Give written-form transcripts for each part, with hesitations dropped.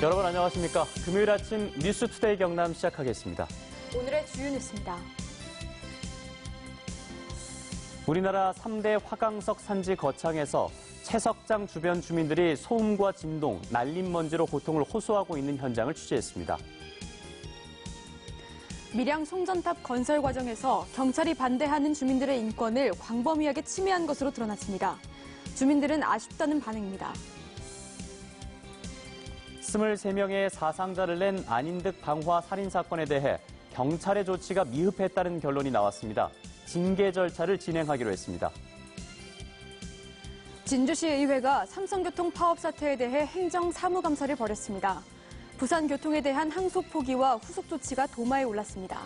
여러분 안녕하십니까? 금요일 아침 뉴스투데이 경남 시작하겠습니다. 오늘의 주요 뉴스입니다. 우리나라 3대 화강석 산지 거창에서 채석장 주변 주민들이 소음과 진동, 날림먼지로 고통을 호소하고 있는 현장을 취재했습니다. 밀양 송전탑 건설 과정에서 경찰이 반대하는 주민들의 인권을 광범위하게 침해한 것으로 드러났습니다. 주민들은 아쉽다는 반응입니다. 23명의 사상자를 낸 안인득 방화 살인 사건에 대해 경찰의 조치가 미흡했다는 결론이 나왔습니다. 징계 절차를 진행하기로 했습니다. 진주시의회가 삼성교통 파업 사태에 대해 행정사무감사를 벌였습니다. 부산교통에 대한 항소 포기와 후속 조치가 도마에 올랐습니다.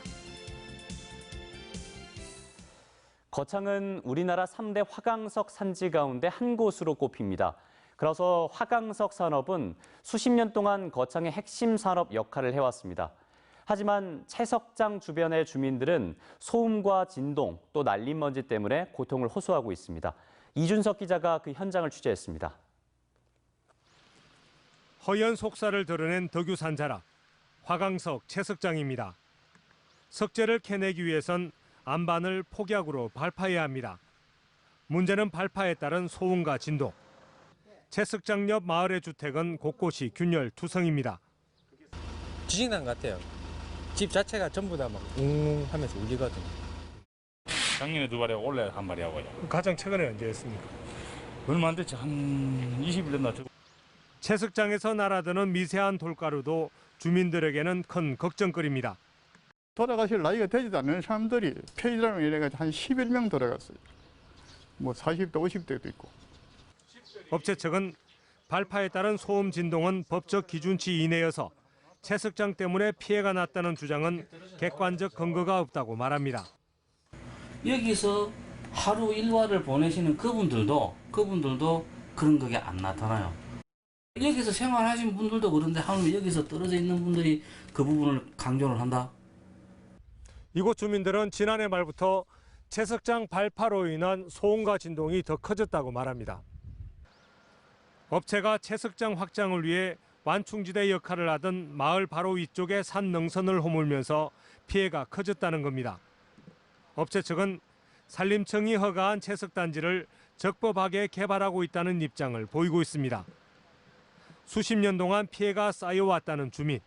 거창은 우리나라 3대 화강석 산지 가운데 한 곳으로 꼽힙니다. 그래서 화강석 산업은 수십 년 동안 거창의 핵심 산업 역할을 해왔습니다. 하지만 채석장 주변의 주민들은 소음과 진동, 또 날림먼지 때문에 고통을 호소하고 있습니다. 이준석 기자가 그 현장을 취재했습니다. 허연 속살을 드러낸 덕유산 자락, 화강석 채석장입니다. 석재를 캐내기 위해선 안반을 폭약으로 발파해야 합니다. 문제는 발파에 따른 소음과 진동. 채석장 옆 마을의 주택은 곳곳이 균열 투성입니다. 지진난 것 같아요. 집 자체가 전부 다 막 웅웅 하면서 울리거든요. 작년에 2마리, 올해 1마리 하고요. 가장 최근에 언제 했습니까? 얼마 안 됐지. 한 20일 됐나. 채석장에서 날아드는 미세한 돌가루도 주민들에게는 큰 걱정거리입니다. 돌아가실 나이가 되지도 않는 사람들이 폐질암에 이래가지고 한 11명 돌아갔어요. 뭐 40대, 50대도 있고. 업체 측은 발파에 따른 소음 진동은 법적 기준치 이내여서 채석장 때문에 피해가 났다는 주장은 객관적 근거가 없다고 말합니다. 여기서 하루 일과를 보내시는 그분들도 그런 그게 안 나타나요. 여기서 생활하신 분들도 그런데 하루 여기서 떨어져 있는 분들이 그 부분을 강조를 한다? 이곳 주민들은 지난해 말부터 채석장 발파로 인한 소음과 진동이 더 커졌다고 말합니다. 업체가 채석장 확장을 위해 완충지대 역할을 하던 마을 바로 위쪽의 산 능선을 허물면서 피해가 커졌다는 겁니다. 업체 측은 산림청이 허가한 채석단지를 적법하게 개발하고 있다는 입장을 보이고 있습니다. 수십 년 동안 피해가 쌓여왔다는 주민,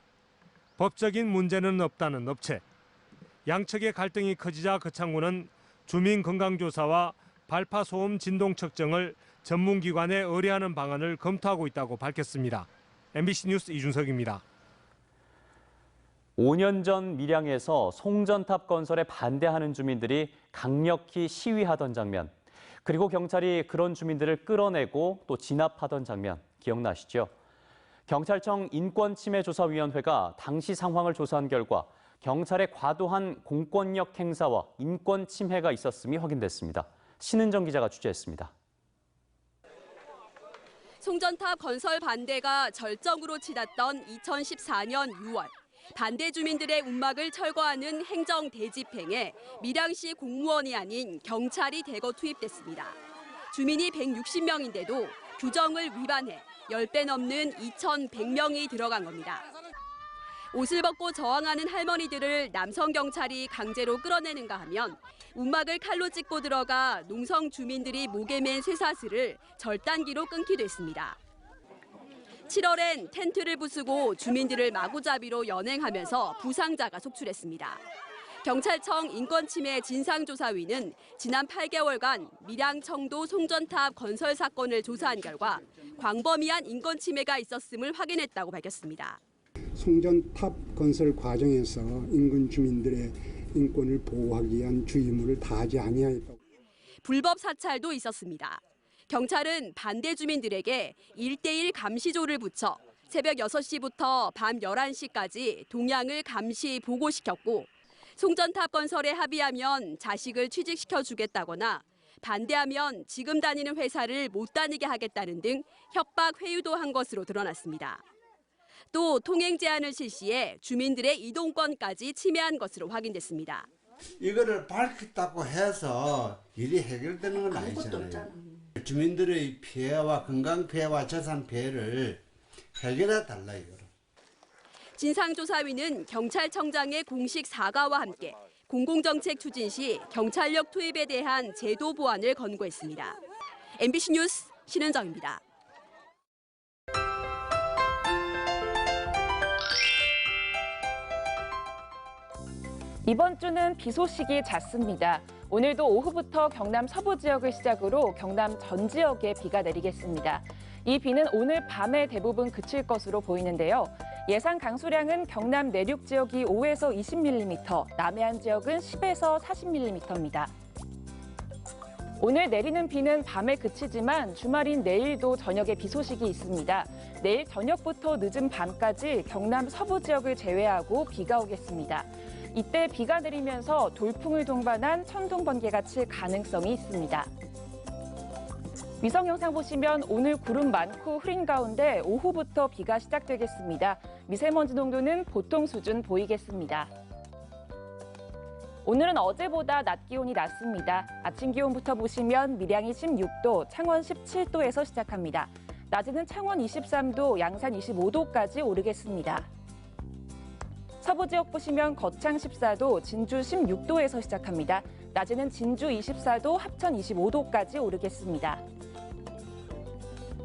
법적인 문제는 없다는 업체, 양측의 갈등이 커지자 거창군은 주민건강조사와 발파소음 진동 측정을 전문기관에 의뢰하는 방안을 검토하고 있다고 밝혔습니다. MBC 뉴스 이준석입니다. 5년 전 밀양에서 송전탑 건설에 반대하는 주민들이 강력히 시위하던 장면, 그리고 경찰이 그런 주민들을 끌어내고 또 진압하던 장면 기억나시죠? 경찰청 인권침해조사위원회가 당시 상황을 조사한 결과 경찰의 과도한 공권력 행사와 인권 침해가 있었음이 확인됐습니다. 신은정 기자가 취재했습니다. 송전탑 건설 반대가 절정으로 치닫던 2014년 6월, 반대 주민들의 움막을 철거하는 행정 대집행에 밀양시 공무원이 아닌 경찰이 대거 투입됐습니다. 주민이 160명인데도 규정을 위반해 10배 넘는 2,100명이 들어간 겁니다. 옷을 벗고 저항하는 할머니들을 남성 경찰이 강제로 끌어내는가 하면 움막을 칼로 찢고 들어가 농성 주민들이 목에 맨 쇠사슬을 절단기로 끊기도 했습니다. 7월엔 텐트를 부수고 주민들을 마구잡이로 연행하면서 부상자가 속출했습니다. 경찰청 인권침해 진상조사위는 지난 8개월간 밀양 청도 송전탑 건설 사건을 조사한 결과 광범위한 인권침해가 있었음을 확인했다고 밝혔습니다. 송전탑 건설 과정에서 인근 주민들의 인권을 보호하기 위한 주의무를 다하지 아니하였다고. 불법 사찰도 있었습니다. 경찰은 반대 주민들에게 1:1 감시조를 붙여 새벽 6시부터 밤 11시까지 동향을 감시 보고시켰고, 송전탑 건설에 합의하면 자식을 취직시켜주겠다거나 반대하면 지금 다니는 회사를 못 다니게 하겠다는 등 협박 회유도 한 것으로 드러났습니다. 또 통행 제한을 실시해 주민들의 이동권까지 침해한 것으로 확인됐습니다. 이거를 밝혔다고 해서 일이 해결되는 건 아니잖아요. 주민들의 피해와 건강 피해와 재산 피해를 해결해 달라 이거를. 진상조사위는 경찰청장의 공식 사과와 함께 공공정책 추진 시 경찰력 투입에 대한 제도 보완을 권고했습니다. MBC 뉴스 신은정입니다. 이번 주는 비 소식이 잦습니다. 오늘도 오후부터 경남 서부 지역을 시작으로 경남 전 지역에 비가 내리겠습니다. 이 비는 오늘 밤에 대부분 그칠 것으로 보이는데요. 예상 강수량은 경남 내륙 지역이 5에서 20mm, 남해안 지역은 10에서 40mm입니다. 오늘 내리는 비는 밤에 그치지만 주말인 내일도 저녁에 비 소식이 있습니다. 내일 저녁부터 늦은 밤까지 경남 서부 지역을 제외하고 비가 오겠습니다. 이때 비가 내리면서 돌풍을 동반한 천둥 번개가 칠 가능성이 있습니다. 위성 영상 보시면 오늘 구름 많고 흐린 가운데 오후부터 비가 시작되겠습니다. 미세먼지 농도는 보통 수준 보이겠습니다. 오늘은 어제보다 낮 기온이 낮습니다. 아침 기온부터 보시면 밀양이 16도, 창원 17도에서 시작합니다. 낮에는 창원 23도, 양산 25도까지 오르겠습니다. 서부 지역 보시면 거창 14도, 진주 16도에서 시작합니다. 낮에는 진주 24도, 합천 25도까지 오르겠습니다.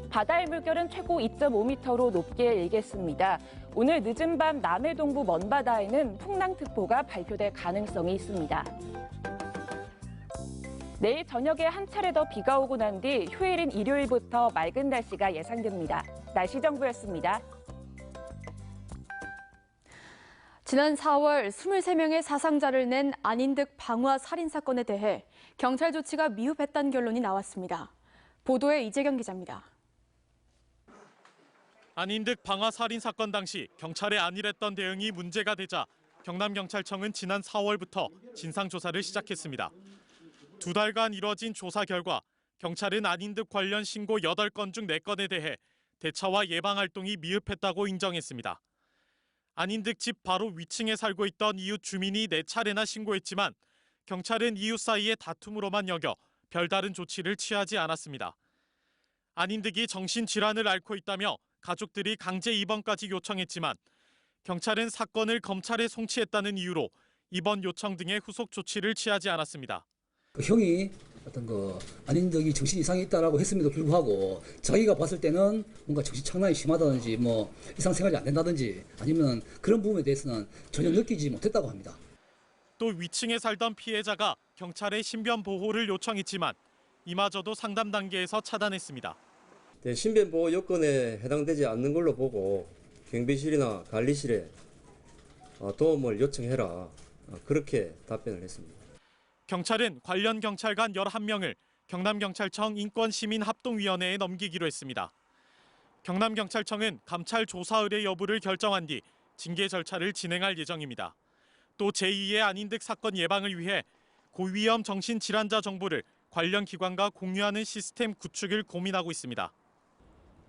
바다의 물결은 최고 2.5m로 높게 일겠습니다. 오늘 늦은 밤 남해 동부 먼바다에는 풍랑특보가 발표될 가능성이 있습니다. 내일 저녁에 한 차례 더 비가 오고 난 뒤 휴일인 일요일부터 맑은 날씨가 예상됩니다. 날씨 정보였습니다. 지난 4월 23명의 사상자를 낸 안인득 방화 살인 사건에 대해 경찰 조치가 미흡했다는 결론이 나왔습니다. 보도에 이재경 기자입니다. 안인득 방화 살인 사건 당시 경찰의 안일했던 대응이 문제가 되자 경남경찰청은 지난 4월부터 진상조사를 시작했습니다. 2달간 이뤄진 조사 결과 경찰은 안인득 관련 신고 8건 중 4건에 대해 대처와 예방 활동이 미흡했다고 인정했습니다. 안인득 집 바로 위층에 살고 있던 이웃 주민이 4차례나 신고했지만 경찰은 이웃 사이의 다툼으로만 여겨 별다른 조치를 취하지 않았습니다. 안인득이 정신질환을 앓고 있다며 가족들이 강제 입원까지 요청했지만 경찰은 사건을 검찰에 송치했다는 이유로 입원 요청 등의 후속 조치를 취하지 않았습니다. 형이 안인득이 정신 이상이 있다라고 했음에도 불구하고 자기가 봤을 때는 뭔가 정신 착란이 심하다든지 뭐 일상생활이 안 된다든지 아니면 그런 부분에 대해서는 전혀 느끼지 못했다고 합니다. 또 위층에 살던 피해자가 경찰에 신변 보호를 요청했지만 이마저도 상담 단계에서 차단했습니다. 신변 보호 요건에 해당되지 않는 걸로 보고 경비실이나 관리실에 도움을 요청해라. 그렇게 답변을 했습니다. 경찰은 관련 경찰관 11명을 경남경찰청 인권시민합동위원회에 넘기기로 했습니다. 경남경찰청은 감찰 조사 의뢰 여부를 결정한 뒤 징계 절차를 진행할 예정입니다. 또 제2의 안인득 사건 예방을 위해 고위험 정신질환자 정보를 관련 기관과 공유하는 시스템 구축을 고민하고 있습니다.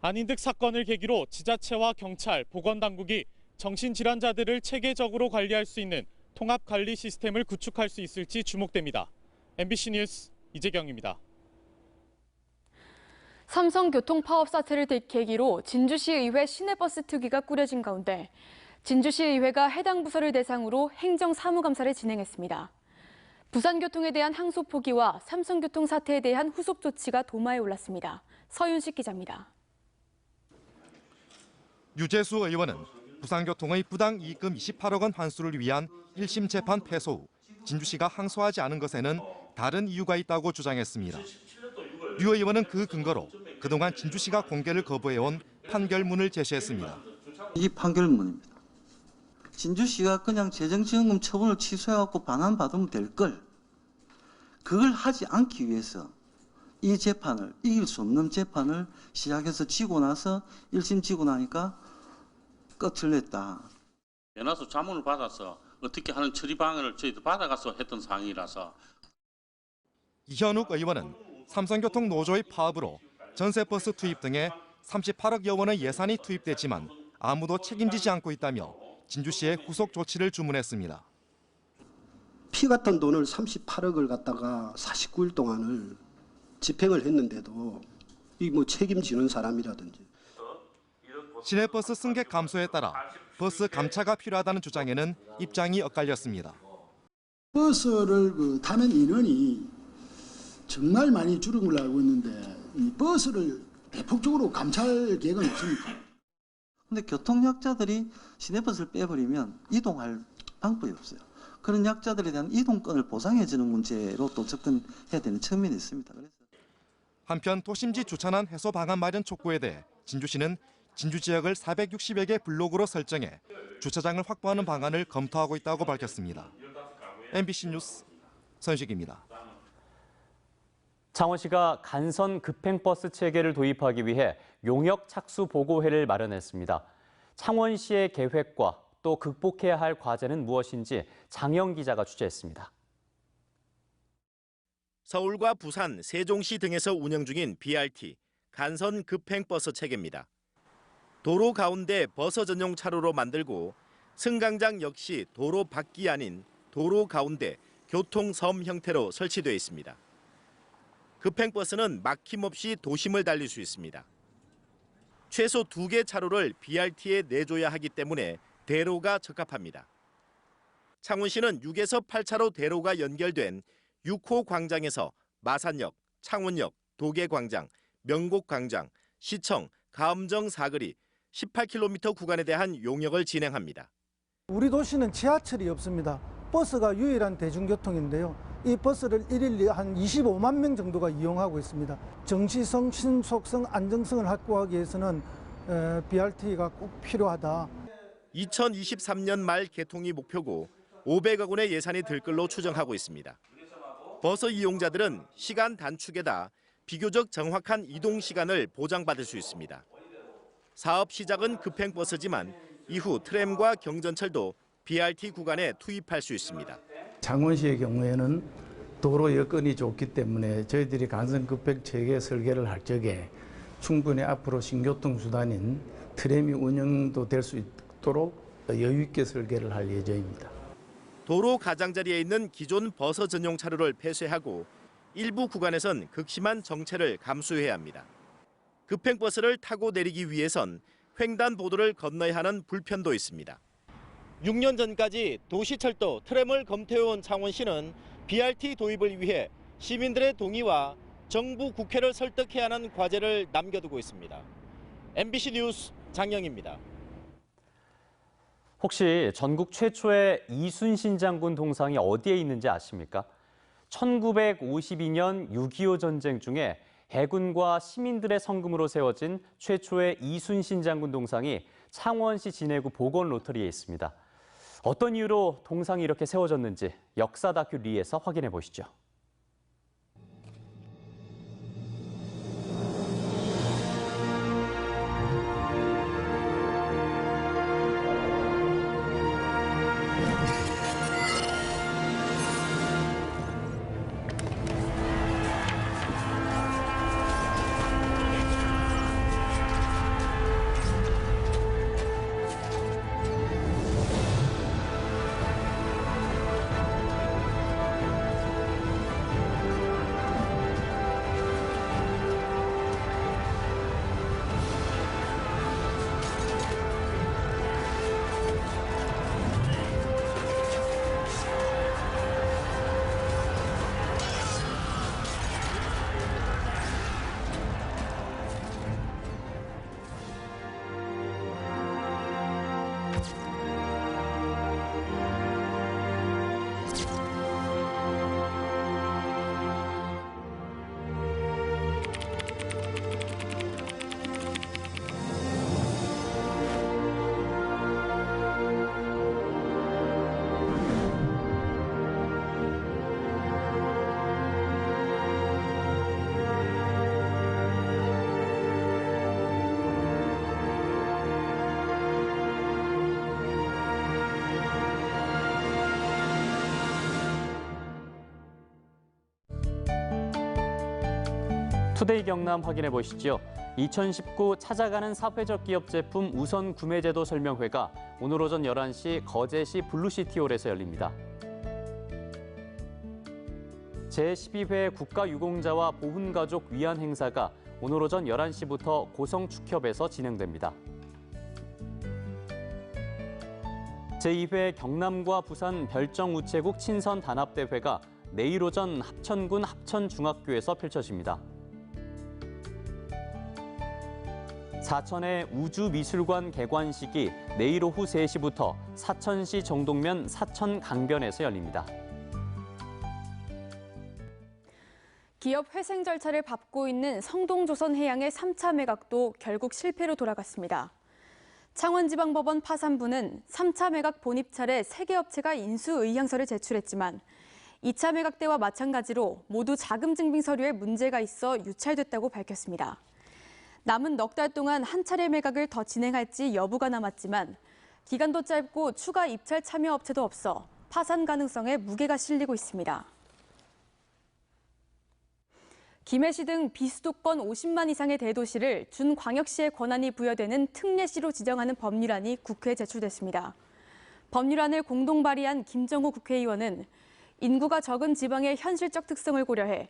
안인득 사건을 계기로 지자체와 경찰, 보건당국이 정신질환자들을 체계적으로 관리할 수 있는 통합관리 시스템을 구축할 수 있을지 주목됩니다. MBC 뉴스 이재경입니다. 삼성 교통 파업 사태를 계기로 진주시의회 시내버스 특위가 꾸려진 가운데 진주시의회가 해당 부서를 대상으로 행정사무감사를 진행했습니다. 부산교통에 대한 항소 포기와 삼성교통 사태에 대한 후속 조치가 도마에 올랐습니다. 서윤식 기자입니다. 유재수 의원은 부산교통의 부당 이익금 28억 원 환수를 위한 1심 재판 패소 후 진주시가 항소하지 않은 것에는 다른 이유가 있다고 주장했습니다. 유 의원은 그 근거로 그동안 진주시가 공개를 거부해온 판결문을 제시했습니다. 이 판결문입니다. 진주시가 그냥 재정지원금 처분을 취소해갖고 반환받으면 될 걸. 그걸 하지 않기 위해서 이 재판을, 이길 수 없는 재판을 시작해서 지고 나서 1심 지고 나니까 끝을 냈다. 연화수 자문을 받아서 어떻게 하는 처리 방안을 저희도 받아가서 했던 사항이라서. 이현욱 의원은 삼성교통 노조의 파업으로 전세버스 투입 등에 38억여 원의 예산이 투입됐지만 아무도 책임지지 않고 있다며 진주시에 후속 조치를 주문했습니다. 피 같은 돈을 38억을 갖다가 49일 동안을 집행을 했는데도 이 뭐 책임지는 사람이라든지 시내버스 승객 감소에 따라 버스 감차가 필요하다는 주장에는 입장이 엇갈렸습니다. 버스를 타는 인원이 정말 많이 줄은 걸로 알고 있는데 이 버스를 대폭적으로 감찰 계획은 없습니까? 근데 교통약자들이 시내버스를 빼버리면 이동할 방법이 없어요. 그런 약자들에 대한 이동권을 보장해주는 문제로 또 접근해야 되는 측면이 있습니다. 그래서 한편 도심지 주차난 해소 방안 마련 촉구에 대해 진주시는 진주 지역을 460여 개 블록으로 설정해 주차장을 확보하는 방안을 검토하고 있다고 밝혔습니다. MBC 뉴스 선식입니다. 창원시가 간선 급행버스 체계를 도입하기 위해 용역 착수 보고회를 마련했습니다. 창원시의 계획과 또 극복해야 할 과제는 무엇인지 장영 기자가 취재했습니다. 서울과 부산, 세종시 등에서 운영 중인 BRT, 간선 급행버스 체계입니다. 도로 가운데 버스 전용 차로로 만들고 승강장 역시 도로 밖이 아닌 도로 가운데 교통섬 형태로 설치되어 있습니다. 급행버스는 막힘없이 도심을 달릴 수 있습니다. 최소 2개 차로를 BRT에 내줘야 하기 때문에 대로가 적합합니다. 창원시는 6에서 8차로 대로가 연결된 6호 광장에서 마산역, 창원역, 도계광장, 명곡광장, 시청, 가음정 사거리 18km 구간에 대한 용역을 진행합니다. 우리 도시는 지하철이 없습니다. 버스가 유일한 대중교통인데요. 이 버스를 일일 한 25만 명 정도가 이용하고 있습니다. 정시성, 신속성, 안정성을 확보하기 위해서는 BRT가 꼭 필요하다. 2023년 말 개통이 목표고 500억 원의 예산이 들 걸로 추정하고 있습니다. 버스 이용자들은 시간 단축에다 비교적 정확한 이동 시간을 보장받을 수 있습니다. 사업 시작은 급행버스지만 이후 트램과 경전철도 BRT 구간에 투입할 수 있습니다. 창원시의 경우에는 도로 여건이 좋기 때문에 저희들이 간선 급행 체계 설계를 할 적에 충분히 앞으로 신교통수단인 트램이 운영도 될 수 있도록 여유 있게 설계를 할 예정입니다. 도로 가장자리에 있는 기존 버스 전용 차로를 폐쇄하고 일부 구간에선 극심한 정체를 감수해야 합니다. 급행버스를 타고 내리기 위해선 횡단보도를 건너야 하는 불편도 있습니다. 6년 전까지 도시철도 트램을 검토해온 창원시는 BRT 도입을 위해 시민들의 동의와 정부 국회를 설득해야 하는 과제를 남겨두고 있습니다. MBC 뉴스 장영입니다. 혹시 전국 최초의 이순신 장군 동상이 어디에 있는지 아십니까? 1952년 6.25 전쟁 중에 해군과 시민들의 성금으로 세워진 최초의 이순신 장군 동상이 창원시 진해구 보건로터리에 있습니다. 어떤 이유로 동상이 이렇게 세워졌는지 역사 다큐 리에서 확인해 보시죠. 투데이 경남 확인해 보시죠. 2019 찾아가는 사회적 기업 제품 우선 구매 제도 설명회가 오늘 오전 11시 거제시 블루시티홀에서 열립니다. 제12회 국가유공자와 보훈가족 위안 행사가 오늘 오전 11시부터 고성축협에서 진행됩니다. 제2회 경남과 부산 별정우체국 친선단합대회가 내일 오전 합천군 합천중학교에서 펼쳐집니다. 사천의 우주미술관 개관식이 내일 오후 3시부터 사천시 정동면 사천강변에서 열립니다. 기업 회생 절차를 밟고 있는 성동조선해양의 3차 매각도 결국 실패로 돌아갔습니다. 창원지방법원 파산부는 3차 매각 본입 차례 3개 업체가 인수 의향서를 제출했지만 2차 매각 때와 마찬가지로 모두 자금 증빙 서류에 문제가 있어 유찰됐다고 밝혔습니다. 남은 넉 달 동안 한 차례 매각을 더 진행할지 여부가 남았지만 기간도 짧고 추가 입찰 참여 업체도 없어 파산 가능성에 무게가 실리고 있습니다. 김해시 등 비수도권 50만 이상의 대도시를 준광역시의 권한이 부여되는 특례시로 지정하는 법률안이 국회에 제출됐습니다. 법률안을 공동 발의한 김정호 국회의원은 인구가 적은 지방의 현실적 특성을 고려해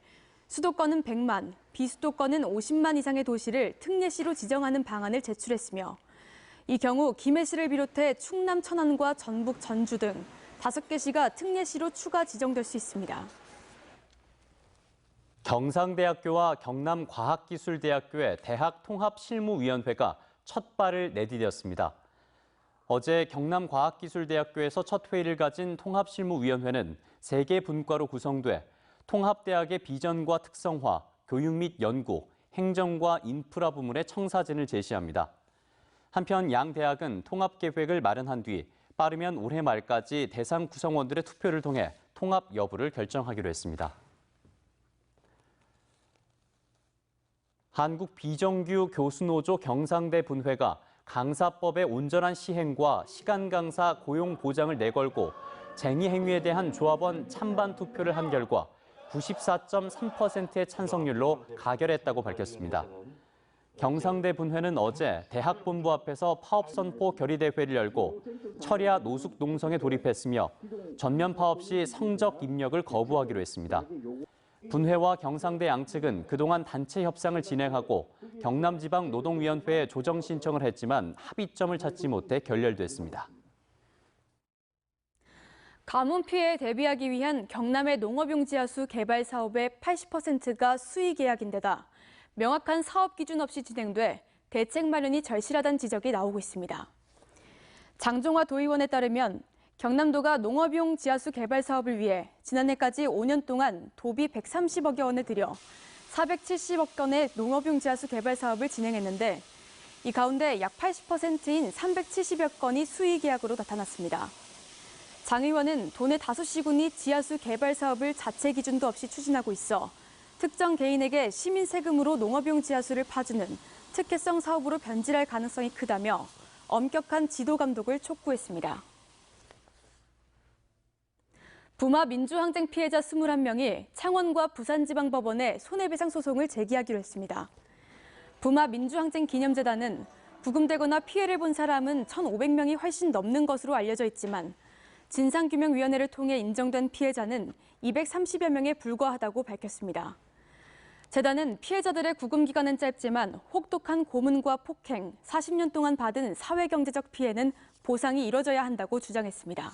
수도권은 100만, 비수도권은 50만 이상의 도시를 특례시로 지정하는 방안을 제출했으며 이 경우 김해시를 비롯해 충남 천안과 전북 전주 등 5개 시가 특례시로 추가 지정될 수 있습니다. 경상대학교와 경남과학기술대학교의 대학통합실무위원회가 첫 발을 내디뎠습니다. 어제 경남과학기술대학교에서 첫 회의를 가진 통합실무위원회는 3개 분과로 구성돼 통합대학의 비전과 특성화, 교육 및 연구, 행정과 인프라 부문의 청사진을 제시합니다. 한편 양 대학은 통합계획을 마련한 뒤 빠르면 올해 말까지 대상 구성원들의 투표를 통해 통합 여부를 결정하기로 했습니다. 한국비정규 교수노조 경상대 분회가 강사법의 온전한 시행과 시간 강사 고용 보장을 내걸고 쟁의 행위에 대한 조합원 찬반 투표를 한 결과 94.3%의 찬성률로 가결했다고 밝혔습니다. 경상대 분회는 어제 대학본부 앞에서 파업 선포 결의대회를 열고 철야 노숙 농성에 돌입했으며 전면 파업 시 성적 입력을 거부하기로 했습니다. 분회와 경상대 양측은 그동안 단체 협상을 진행하고 경남지방노동위원회에 조정 신청을 했지만 합의점을 찾지 못해 결렬됐습니다. 가뭄 피해에 대비하기 위한 경남의 농업용지하수 개발 사업의 80%가 수의 계약인데다 명확한 사업 기준 없이 진행돼 대책 마련이 절실하다는 지적이 나오고 있습니다. 장종화 도의원에 따르면 경남도가 농업용 지하수 개발 사업을 위해 지난해까지 5년 동안 도비 130억여 원을 들여 470억 건의 농업용 지하수 개발 사업을 진행했는데 이 가운데 약 80%인 370여 건이 수의 계약으로 나타났습니다. 장 의원은 도내 다수 시군이 지하수 개발 사업을 자체 기준도 없이 추진하고 있어 특정 개인에게 시민 세금으로 농업용 지하수를 파주는 특혜성 사업으로 변질할 가능성이 크다며 엄격한 지도 감독을 촉구했습니다. 부마 민주항쟁 피해자 21명이 창원과 부산지방법원에 손해배상 소송을 제기하기로 했습니다. 부마 민주항쟁 기념재단은 부금되거나 피해를 본 사람은 1,500명이 훨씬 넘는 것으로 알려져 있지만 진상규명위원회를 통해 인정된 피해자는 230여 명에 불과하다고 밝혔습니다. 재단은 피해자들의 구금 기간은 짧지만 혹독한 고문과 폭행, 40년 동안 받은 사회경제적 피해는 보상이 이뤄져야 한다고 주장했습니다.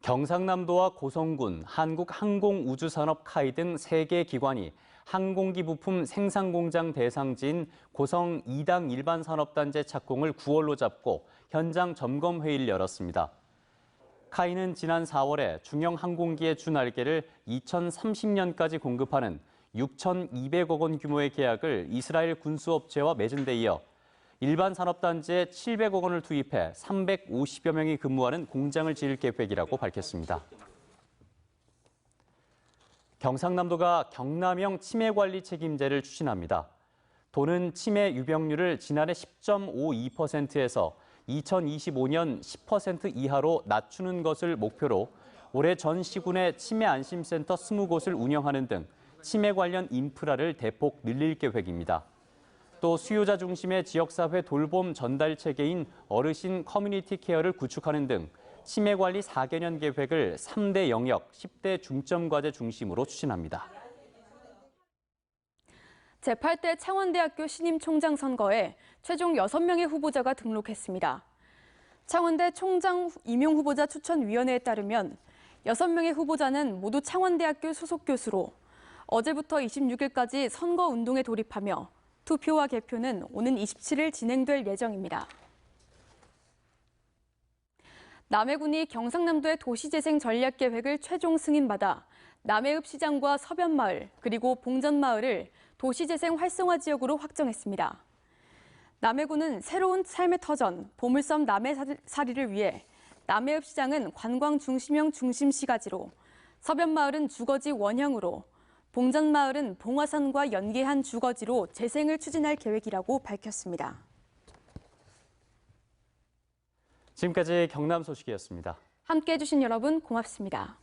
경상남도와 고성군, 한국항공우주산업 카이 등 3개 기관이 항공기 부품 생산공장 대상지인 고성 2당 일반산업단지 착공을 9월로 잡고 현장 점검 회의를 열었습니다. 카이는 지난 4월에 중형 항공기의 주날개를 2030년까지 공급하는 6,200억 원 규모의 계약을 이스라엘 군수업체와 맺은 데 이어 일반 산업단지에 700억 원을 투입해 350여 명이 근무하는 공장을 지을 계획이라고 밝혔습니다. 경상남도가 경남형 치매관리 책임제를 추진합니다. 도는 치매 유병률을 지난해 10.52%에서 2025년 10% 이하로 낮추는 것을 목표로 올해 전 시군의 치매 안심센터 20곳을 운영하는 등 치매 관련 인프라를 대폭 늘릴 계획입니다. 또 수요자 중심의 지역사회 돌봄 전달 체계인 어르신 커뮤니티 케어를 구축하는 등 치매 관리 4개년 계획을 3대 영역, 10대 중점 과제 중심으로 추진합니다. 창원대 총장 임용 후보자 추천위원회에 따르면 6명의 후보자는 모두 창원대학교 소속 교수로 어제부터 26일까지 선거운동에 돌입하며 투표와 개표는 오는 27일 진행될 예정입니다. 남해군이 경상남도의 도시재생 전략계획을 최종 승인받아 남해읍 시장과 서변마을 그리고 봉전마을을 도시재생 활성화 지역으로 확정했습니다. 남해군은 새로운 삶의 터전, 보물섬 남해살이를 위해 남해읍 시장은 관광 중심형 중심시가지로, 서변마을은 주거지 원형으로, 봉전마을은 봉화산과 연계한 주거지로 재생을 추진할 계획이라고 밝혔습니다. 지금까지 경남 소식이었습니다. 함께해 주신 여러분 고맙습니다.